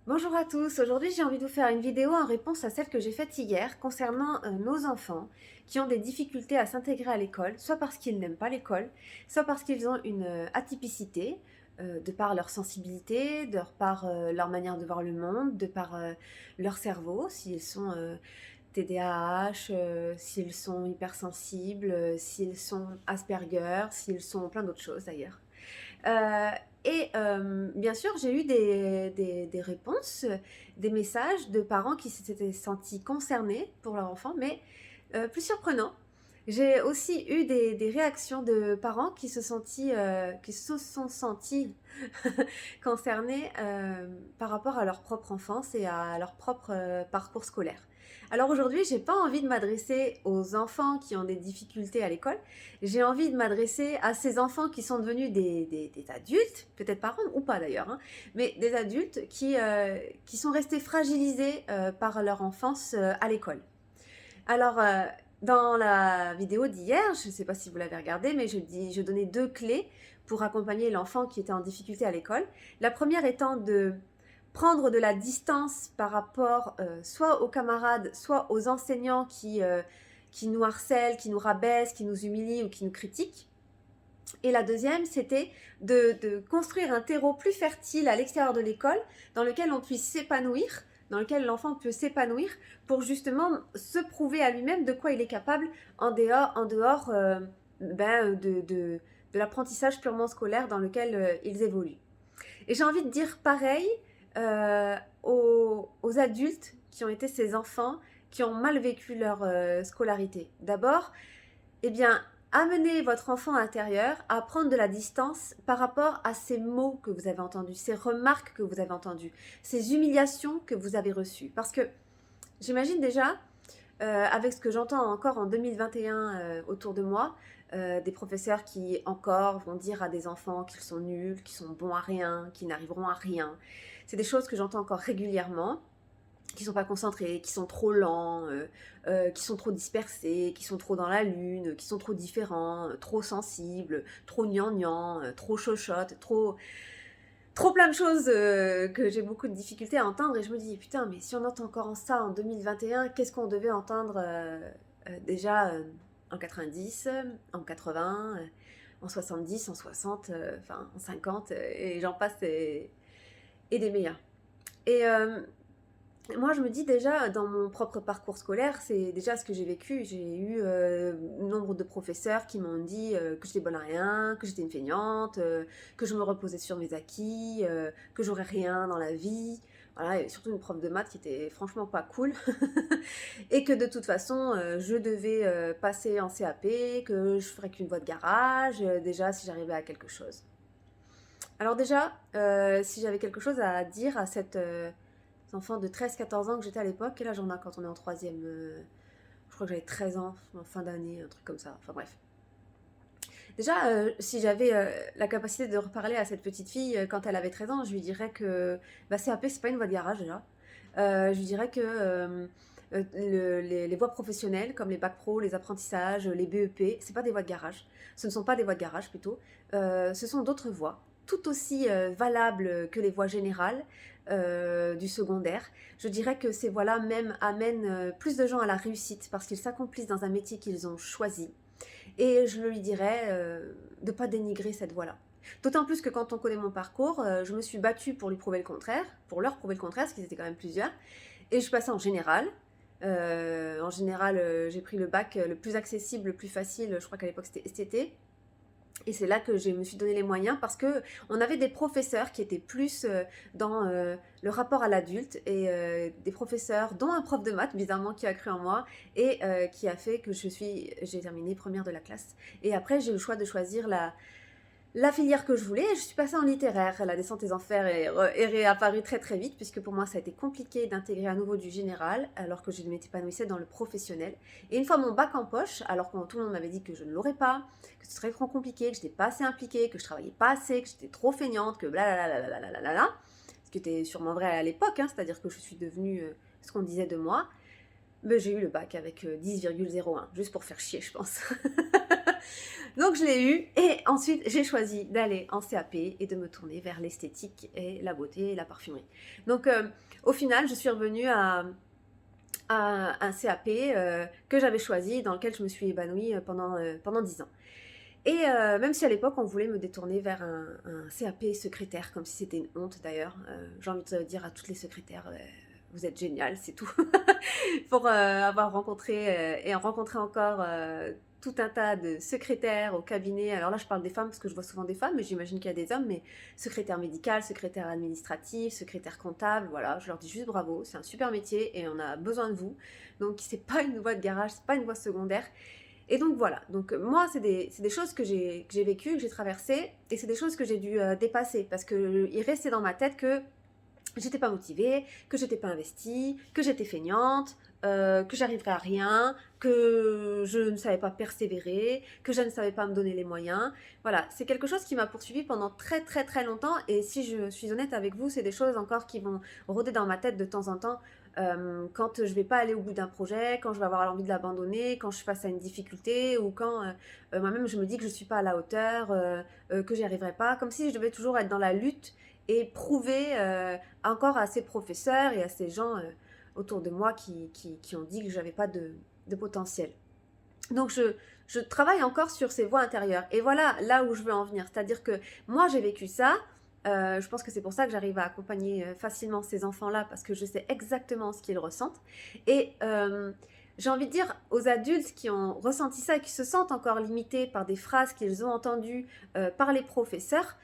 Bonjour à tous, aujourd'hui j'ai envie de vous faire une vidéo en réponse à celle que j'ai faite hier concernant nos enfants qui ont des difficultés à s'intégrer à l'école, soit parce qu'ils n'aiment pas l'école, soit parce qu'ils ont une atypicité, de par leur sensibilité, de par leur manière de voir le monde, de par leur cerveau, s'ils sont TDAH, s'ils sont hypersensibles, s'ils sont Asperger, s'ils sont plein d'autres choses d'ailleurs. Euh, Bien sûr, j'ai eu des réponses, des messages de parents qui s'étaient sentis concernés pour leur enfant, mais plus surprenant, j'ai aussi eu des réactions de parents qui se sont sentis concernés par rapport à leur propre enfance et à leur propre parcours scolaire. Alors aujourd'hui, j'ai pas envie de m'adresser aux enfants qui ont des difficultés à l'école, j'ai envie de m'adresser à ces enfants qui sont devenus des adultes, peut-être parents ou pas d'ailleurs, hein, mais des adultes qui sont restés fragilisés par leur enfance à l'école. Alors, dans la vidéo d'hier, je ne sais pas si vous l'avez regardée, mais je donnais deux clés pour accompagner l'enfant qui était en difficulté à l'école. La première étant de prendre de la distance par rapport soit aux camarades, soit aux enseignants qui nous harcèlent, qui nous rabaissent, qui nous humilient ou qui nous critiquent. Et la deuxième, c'était de construire un terreau plus fertile à l'extérieur de l'école dans lequel on puisse s'épanouir, dans lequel l'enfant peut s'épanouir pour justement se prouver à lui-même de quoi il est capable en dehors de l'apprentissage purement scolaire dans lequel ils évoluent. Et j'ai envie de dire pareil aux adultes qui ont été ces enfants qui ont mal vécu leur scolarité. D'abord, eh bien, amenez votre enfant intérieur à prendre de la distance par rapport à ces mots que vous avez entendus, ces remarques que vous avez entendues, ces humiliations que vous avez reçues. Parce que j'imagine déjà, avec ce que j'entends encore en 2021 autour de moi, des professeurs qui encore vont dire à des enfants qu'ils sont nuls, qu'ils sont bons à rien, qu'ils n'arriveront à rien. C'est des choses que j'entends encore régulièrement, qui sont pas concentrés, qui sont trop lents, qui sont trop dispersés, qui sont trop dans la lune, qui sont trop différents, trop sensibles, trop gnangnang, trop chochottes, trop plein de choses que j'ai beaucoup de difficultés à entendre et je me dis putain mais si on entend encore ça en 2021, qu'est-ce qu'on devait entendre déjà en 90, en 80, en 70, en 60, enfin en 50 et j'en passe et des meilleurs. Et moi, je me dis déjà, dans mon propre parcours scolaire, c'est déjà ce que j'ai vécu. J'ai eu nombre de professeurs qui m'ont dit que j'étais bonne à rien, que j'étais une feignante, que je me reposais sur mes acquis, que j'aurais rien dans la vie. Voilà, et surtout une prof de maths qui était franchement pas cool. Et que de toute façon, je devais passer en CAP, que je ferais qu'une voie de garage, déjà si j'arrivais à quelque chose. Alors déjà, si j'avais quelque chose à dire à cette enfant de 13-14 ans que j'étais à l'époque, et là j'en ai quand on est en troisième, je crois que j'avais 13 ans, en fin d'année, un truc comme ça, enfin bref. Déjà, si j'avais la capacité de reparler à cette petite fille quand elle avait 13 ans, je lui dirais que bah, CAP c'est pas une voie de garage déjà. Je lui dirais que les voies professionnelles comme les bacs pro, les apprentissages, les BEP, c'est pas des voies de garage. Ce ne sont pas des voies de garage plutôt. Ce sont d'autres voies, tout aussi valables que les voies générales du secondaire. Je dirais que ces voies-là même amènent plus de gens à la réussite parce qu'ils s'accomplissent dans un métier qu'ils ont choisi. Et je lui dirais de ne pas dénigrer cette voie-là. D'autant plus que quand on connaît mon parcours, je me suis battue pour lui prouver le contraire, pour leur prouver le contraire, parce qu'ils étaient quand même plusieurs. Et je suis passée en général. J'ai pris le bac le plus accessible, le plus facile. Je crois qu'à l'époque c'était STT. Et c'est là que je me suis donné les moyens parce que on avait des professeurs qui étaient plus dans le rapport à l'adulte et des professeurs, dont un prof de maths, bizarrement, qui a cru en moi et qui a fait que j'ai terminé première de la classe. Et après, j'ai eu le choix de choisir la filière que je voulais et je suis passée en littéraire. La descente des enfers est réapparue très très vite puisque pour moi ça a été compliqué d'intégrer à nouveau du général alors que je m'épanouissais dans le professionnel. Et une fois mon bac en poche, alors que tout le monde m'avait dit que je ne l'aurais pas, que ce serait trop compliqué, que je n'étais pas assez impliquée, que je travaillais pas assez, que j'étais trop feignante, que blablabla, ce qui était sûrement vrai à l'époque, hein, c'est-à-dire que je suis devenue ce qu'on disait de moi, mais j'ai eu le bac avec 10,01, juste pour faire chier je pense. Donc je l'ai eu et ensuite j'ai choisi d'aller en CAP et de me tourner vers l'esthétique et la beauté et la parfumerie. Donc au final, je suis revenue à un CAP que j'avais choisi, dans lequel je me suis épanouie pendant 10 ans. Et même si à l'époque on voulait me détourner vers un CAP secrétaire, comme si c'était une honte d'ailleurs, j'ai envie de dire à toutes les secrétaires, vous êtes géniales, c'est tout. Pour avoir rencontré et rencontrer encore tout un tas de secrétaires au cabinet. Alors là, je parle des femmes parce que je vois souvent des femmes, mais j'imagine qu'il y a des hommes, mais secrétaire médical, secrétaire administratif, secrétaire comptable, voilà, je leur dis juste bravo, c'est un super métier et on a besoin de vous. Donc, c'est pas une voie de garage, c'est pas une voie secondaire. Et donc voilà, donc moi c'est des choses que j'ai vécues, que j'ai traversées, et c'est des choses que j'ai dû dépasser, parce qu'il restait dans ma tête que j'étais pas motivée, que j'étais pas investie, que j'étais feignante, que j'arriverais à rien, que je ne savais pas persévérer, que je ne savais pas me donner les moyens. Voilà, c'est quelque chose qui m'a poursuivie pendant très très très longtemps, et si je suis honnête avec vous, c'est des choses encore qui vont rôder dans ma tête de temps en temps, quand je vais pas aller au bout d'un projet, quand je vais avoir envie de l'abandonner, quand je suis face à une difficulté, ou quand moi-même je me dis que je suis pas à la hauteur, que j'y arriverai pas, comme si je devais toujours être dans la lutte et prouver encore à ces professeurs et à ces gens autour de moi qui ont dit que j'avais pas de potentiel. Donc je travaille encore sur ces voies intérieures. Et voilà là où je veux en venir. C'est-à-dire que moi j'ai vécu ça. Je pense que c'est pour ça que j'arrive à accompagner facilement ces enfants-là, parce que je sais exactement ce qu'ils ressentent. Et j'ai envie de dire aux adultes qui ont ressenti ça et qui se sentent encore limités par des phrases qu'ils ont entendues par les professeurs,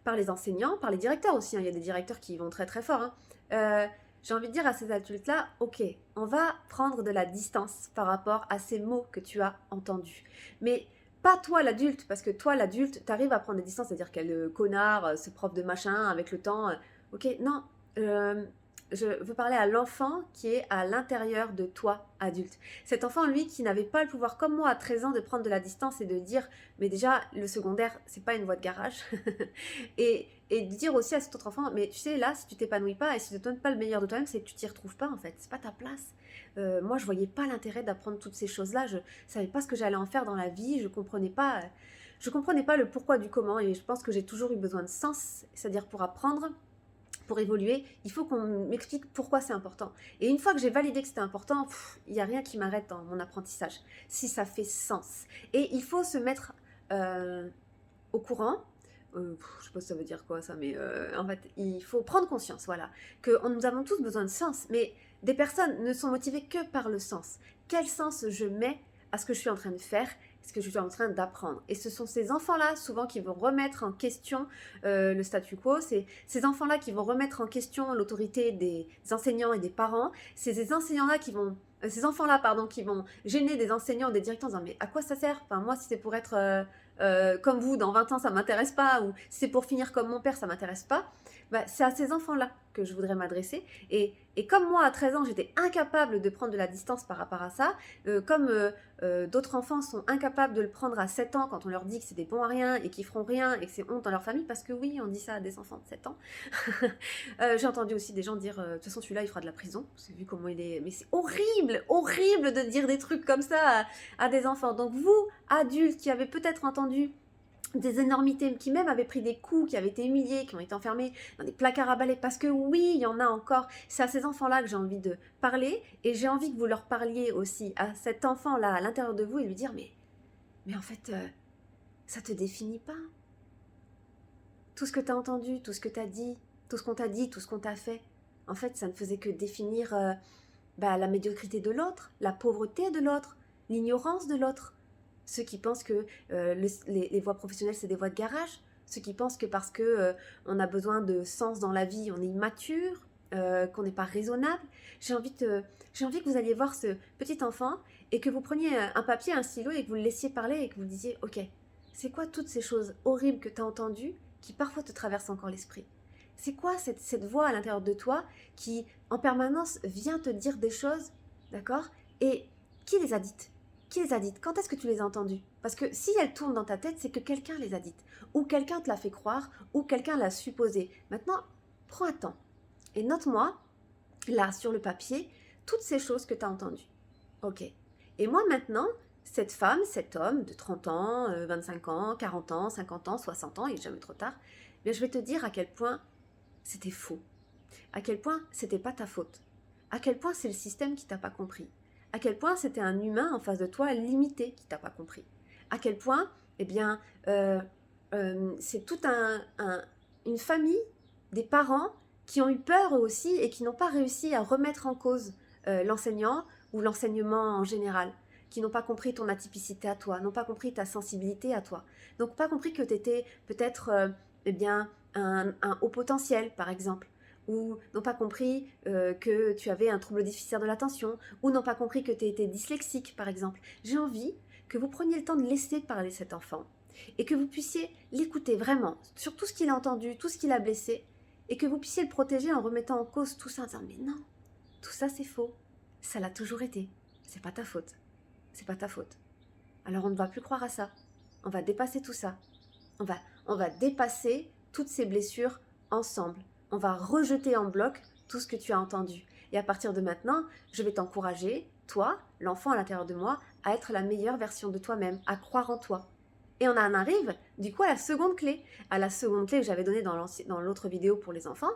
par les enseignants, par les directeurs aussi, hein. Il y a des directeurs qui vont très très fort, hein. J'ai envie de dire à ces adultes-là, ok, on va prendre de la distance par rapport à ces mots que tu as entendus. Mais pas toi l'adulte, parce que toi l'adulte, t'arrives à prendre des distances, c'est-à-dire quel connard, ce prof de machin, avec le temps. Ok, non, je veux parler à l'enfant qui est à l'intérieur de toi, adulte. Cet enfant, lui, qui n'avait pas le pouvoir, comme moi, à 13 ans, de prendre de la distance et de dire, mais déjà, le secondaire, c'est pas une voie de garage. et de dire aussi à cet autre enfant, mais tu sais, là, si tu t'épanouis pas et si tu ne donnes pas le meilleur de toi-même, c'est que tu t'y retrouves pas, en fait. C'est pas ta place. Moi, je voyais pas l'intérêt d'apprendre toutes ces choses-là. Je savais pas ce que j'allais en faire dans la vie. Je comprenais pas le pourquoi du comment. Et je pense que j'ai toujours eu besoin de sens, c'est-à-dire pour apprendre, pour évoluer, il faut qu'on m'explique pourquoi c'est important. Et une fois que j'ai validé que c'était important, il n'y a rien qui m'arrête dans mon apprentissage, si ça fait sens. Et il faut se mettre au courant, je ne sais pas si ça veut dire quoi ça, mais en fait, il faut prendre conscience, voilà, que nous avons tous besoin de sens, mais des personnes ne sont motivées que par le sens. Quel sens je mets à ce que je suis en train de faire, ce que je suis en train d'apprendre. Et ce sont ces enfants-là, souvent, qui vont remettre en question le statu quo. C'est ces enfants-là qui vont remettre en question l'autorité des enseignants et des parents. C'est ces enseignants-là qui vont... ces enfants-là, pardon, qui vont gêner des enseignants ou des directeurs en disant mais à quoi ça sert? Enfin, moi, si c'est pour être comme vous, dans 20 ans, ça m'intéresse pas, ou si c'est pour finir comme mon père, ça m'intéresse pas. Bah, c'est à ces enfants-là que je voudrais m'adresser. Et comme moi, à 13 ans, j'étais incapable de prendre de la distance par rapport à ça, comme d'autres enfants sont incapables de le prendre à 7 ans quand on leur dit que c'est des bons à rien et qu'ils feront rien et que c'est honte dans leur famille, parce que oui, on dit ça à des enfants de 7 ans. J'ai entendu aussi des gens dire de toute façon, celui-là, il fera de la prison. J'ai vu comment il est. Mais c'est horrible, horrible de dire des trucs comme ça à des enfants. Donc, vous, adultes qui avez peut-être entendu des énormités, qui même avaient pris des coups, qui avaient été humiliés, qui ont été enfermés dans des placards à balai, parce que oui, il y en a encore. C'est à ces enfants-là que j'ai envie de parler, et j'ai envie que vous leur parliez aussi à cet enfant-là, à l'intérieur de vous, et lui dire, mais en fait, ça te définit pas. Tout ce que tu as entendu, tout ce que tu as dit, tout ce qu'on t'a dit, tout ce qu'on t'a fait, en fait, ça ne faisait que définir la médiocrité de l'autre, la pauvreté de l'autre, l'ignorance de l'autre. Ceux qui pensent que les voies professionnelles, c'est des voies de garage. Ceux qui pensent que parce que on a besoin de sens dans la vie, on est immature, qu'on n'est pas raisonnable. J'ai envie que vous alliez voir ce petit enfant et que vous preniez un papier, un stylo et que vous le laissiez parler et que vous disiez « Ok, c'est quoi toutes ces choses horribles que tu as entendues qui parfois te traversent encore l'esprit ? C'est quoi cette voix à l'intérieur de toi qui, en permanence, vient te dire des choses, d'accord ? Et qui les a dites ? Qui les a dites? Quand est-ce que tu les as entendues? Parce que si elles tournent dans ta tête, c'est que quelqu'un les a dites. Ou quelqu'un te l'a fait croire, ou quelqu'un l'a supposé. Maintenant, prends un temps et note-moi, là, sur le papier, toutes ces choses que tu as entendues. Ok. Et moi, maintenant, cette femme, cet homme de 30 ans, 25 ans, 40 ans, 50 ans, 60 ans, il n'est jamais trop tard, eh bien je vais te dire à quel point c'était faux, à quel point c'était pas ta faute, à quel point c'est le système qui t'a pas compris, à quel point c'était un humain en face de toi limité qui t'a pas compris, à quel point, eh bien, c'est toute une famille, des parents qui ont eu peur eux aussi et qui n'ont pas réussi à remettre en cause l'enseignant ou l'enseignement en général, qui n'ont pas compris ton atypicité à toi, n'ont pas compris ta sensibilité à toi, donc pas compris que tu étais peut-être eh bien, un haut potentiel, par exemple, ou n'ont pas compris que tu avais un trouble déficitaire de l'attention, ou n'ont pas compris que tu étais dyslexique, par exemple. J'ai envie que vous preniez le temps de laisser parler cet enfant et que vous puissiez l'écouter vraiment sur tout ce qu'il a entendu, tout ce qu'il a blessé, et que vous puissiez le protéger en remettant en cause tout ça, en disant mais non, tout ça c'est faux, ça l'a toujours été, c'est pas ta faute, c'est pas ta faute. Alors on ne va plus croire à ça, on va dépasser tout ça, on va dépasser toutes ces blessures ensemble, on va rejeter en bloc tout ce que tu as entendu. Et à partir de maintenant, je vais t'encourager, toi, l'enfant à l'intérieur de moi, à être la meilleure version de toi-même, à croire en toi. Et on en arrive, du coup, à la seconde clé. À la seconde clé que j'avais donnée dans l'autre vidéo pour les enfants,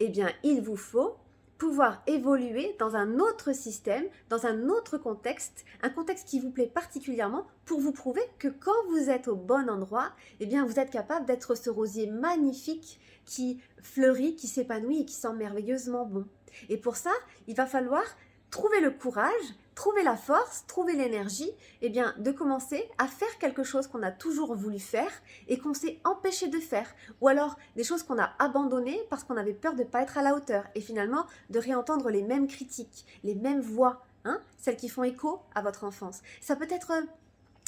eh bien, il vous faut pouvoir évoluer dans un autre système, dans un autre contexte, un contexte qui vous plaît particulièrement pour vous prouver que quand vous êtes au bon endroit, eh bien, vous êtes capable d'être ce rosier magnifique qui fleurit, qui s'épanouit et qui sent merveilleusement bon. Et pour ça, il va falloir trouver le courage, trouver la force, trouver l'énergie, eh bien, de commencer à faire quelque chose qu'on a toujours voulu faire et qu'on s'est empêché de faire. Ou alors des choses qu'on a abandonnées parce qu'on avait peur de ne pas être à la hauteur. Et finalement, de réentendre les mêmes critiques, les mêmes voix, hein, celles qui font écho à votre enfance. Ça peut être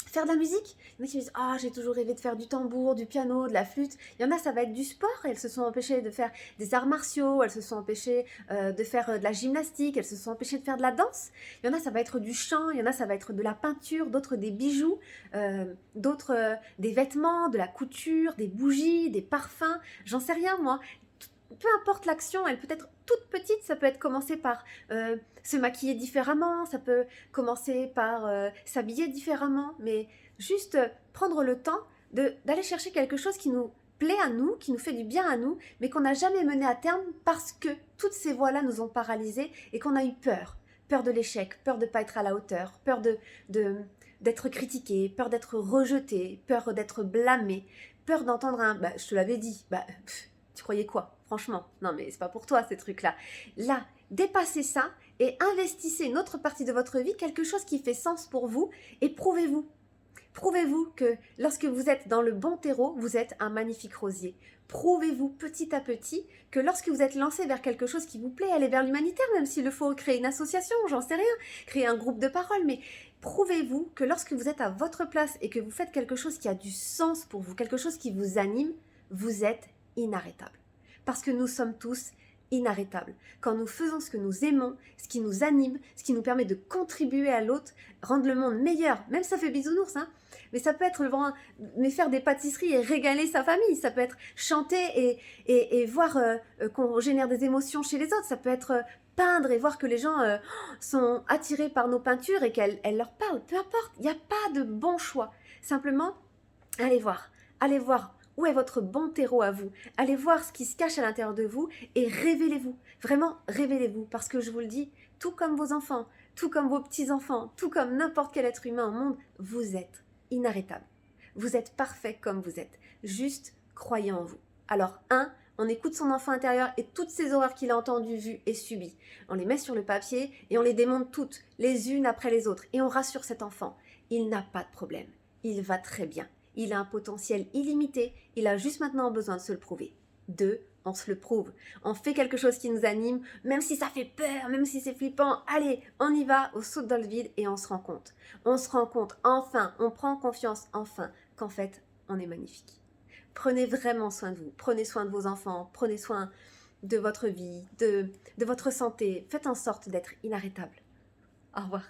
faire de la musique. Il y en a qui me disent ah, j'ai toujours rêvé de faire du tambour, du piano, de la flûte. Il y en a, ça va être du sport. Elles se sont empêchées de faire des arts martiaux, elles se sont empêchées de faire de la gymnastique, elles se sont empêchées de faire de la danse. Il y en a, ça va être du chant, il y en a, ça va être de la peinture, d'autres des bijoux, d'autres des vêtements, de la couture, des bougies, des parfums. J'en sais rien, moi. Peu importe l'action, elle peut être toute petite, ça peut être commencer par se maquiller différemment, ça peut commencer par s'habiller différemment, mais juste prendre le temps d'aller chercher quelque chose qui nous plaît à nous, qui nous fait du bien à nous, mais qu'on n'a jamais mené à terme parce que toutes ces voies-là nous ont paralysés et qu'on a eu peur. Peur de l'échec, peur de ne pas être à la hauteur, peur d'être critiqué, peur d'être rejeté, peur d'être blâmé, peur d'entendre un « je te l'avais dit », tu croyais quoi? Franchement, non mais c'est pas pour toi ces trucs-là. Là, dépassez ça et investissez une autre partie de votre vie, quelque chose qui fait sens pour vous et prouvez-vous. Prouvez-vous que lorsque vous êtes dans le bon terreau, vous êtes un magnifique rosier. Prouvez-vous petit à petit que lorsque vous êtes lancé vers quelque chose qui vous plaît, aller vers l'humanitaire, même s'il le faut créer une association, j'en sais rien, créer un groupe de parole, mais prouvez-vous que lorsque vous êtes à votre place et que vous faites quelque chose qui a du sens pour vous, quelque chose qui vous anime, vous êtes inarrêtable. Parce que nous sommes tous inarrêtables. Quand nous faisons ce que nous aimons, ce qui nous anime, ce qui nous permet de contribuer à l'autre, rendre le monde meilleur, même ça fait bisounours, hein, mais ça peut être mais faire des pâtisseries et régaler sa famille, ça peut être chanter et voir qu'on génère des émotions chez les autres, ça peut être peindre et voir que les gens sont attirés par nos peintures et qu'elles leur parlent, peu importe, il n'y a pas de bon choix. Simplement, allez voir où est votre bon terreau à vous. Allez voir ce qui se cache à l'intérieur de vous et révélez-vous. Vraiment, révélez-vous. Parce que je vous le dis, tout comme vos enfants, tout comme vos petits-enfants, tout comme n'importe quel être humain au monde, vous êtes inarrêtable. Vous êtes parfait comme vous êtes. Juste croyez en vous. Alors, on écoute son enfant intérieur et toutes ces horreurs qu'il a entendues, vues et subies. On les met sur le papier et on les démonte toutes, les unes après les autres. Et on rassure cet enfant. Il n'a pas de problème. Il va très bien. Il a un potentiel illimité, il a juste maintenant besoin de se le prouver. 2, on se le prouve. On fait quelque chose qui nous anime, même si ça fait peur, même si c'est flippant. Allez, on y va, on saute dans le vide et on se rend compte. On se rend compte, enfin, on prend confiance, enfin, qu'en fait, on est magnifique. Prenez vraiment soin de vous, prenez soin de vos enfants, prenez soin de votre vie, de votre santé. Faites en sorte d'être inarrêtable. Au revoir.